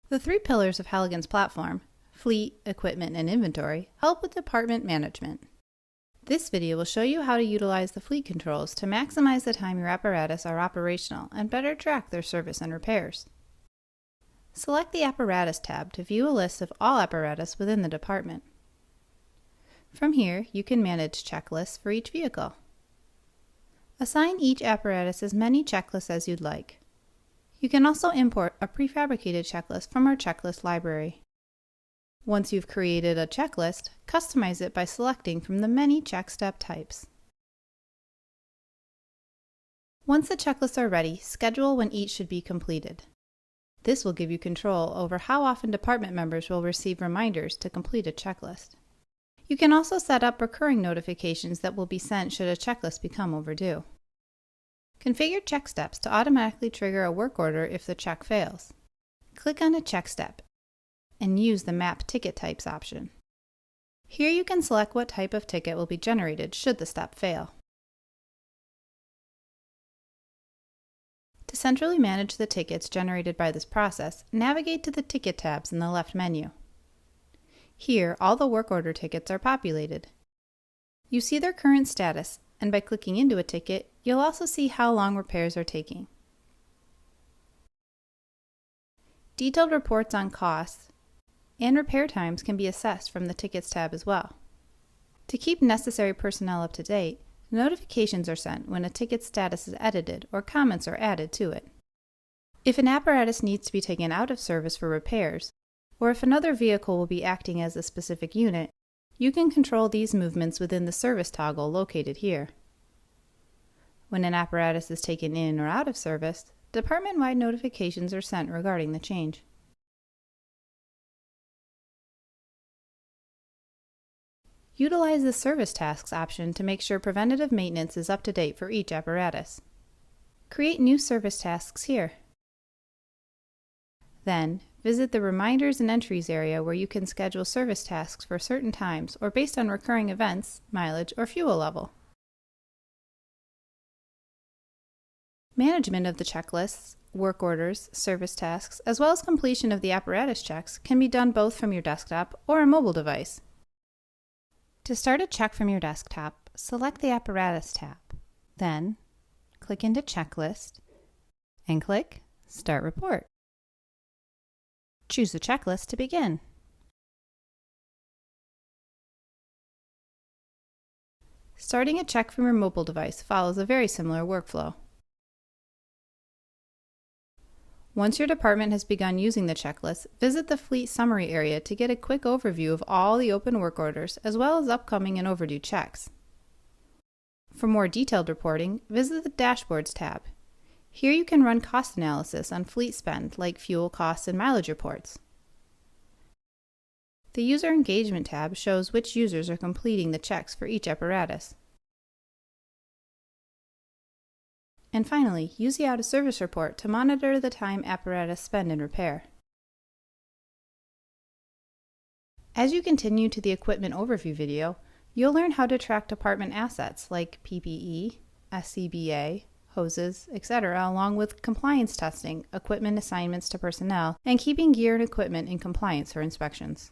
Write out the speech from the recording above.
The three pillars of Halligan's platform, fleet, equipment, and inventory, help with department management. This video will show you how to utilize the fleet controls to maximize the time your apparatus are operational and better track their service and repairs. Select the Apparatus tab to view a list of all apparatus within the department. From here, you can manage checklists for each vehicle. Assign each apparatus as many checklists as you'd like. You can also import a prefabricated checklist from our checklist library. Once you've created a checklist, customize it by selecting from the many check step types. Once the checklists are ready, schedule when each should be completed. This will give you control over how often department members will receive reminders to complete a checklist. You can also set up recurring notifications that will be sent should a checklist become overdue. Configure check steps to automatically trigger a work order if the check fails. Click on a check step and use the Map Ticket Types option. Here you can select what type of ticket will be generated should the step fail. To centrally manage the tickets generated by this process, navigate to the Ticket tabs in the left menu. Here, all the work order tickets are populated. You see their current status, and by clicking into a ticket, you'll also see how long repairs are taking. Detailed reports on costs and repair times can be assessed from the Tickets tab as well. To keep necessary personnel up to date, notifications are sent when a ticket status is edited or comments are added to it. If an apparatus needs to be taken out of service for repairs, or if another vehicle will be acting as a specific unit, you can control these movements within the service toggle located here. When an apparatus is taken in or out of service, department-wide notifications are sent regarding the change. Utilize the Service Tasks option to make sure preventative maintenance is up to date for each apparatus. Create new service tasks here. Then, visit the Reminders and Entries area where you can schedule service tasks for certain times or based on recurring events, mileage, or fuel level. Management of the checklists, work orders, service tasks, as well as completion of the apparatus checks can be done both from your desktop or a mobile device. To start a check from your desktop, select the Apparatus tab. Then, click into Checklist and click Start Report. Choose the checklist to begin. Starting a check from your mobile device follows a very similar workflow. Once your department has begun using the checklist, visit the Fleet Summary area to get a quick overview of all the open work orders as well as upcoming and overdue checks. For more detailed reporting, visit the Dashboards tab. Here you can run cost analysis on fleet spend like fuel costs and mileage reports. The User Engagement tab shows which users are completing the checks for each apparatus. And finally, use the Out of Service report to monitor the time apparatus spend in repair. As you continue to the equipment overview video, you'll learn how to track department assets like PPE, SCBA, hoses, etc., along with compliance testing, equipment assignments to personnel, and keeping gear and equipment in compliance for inspections.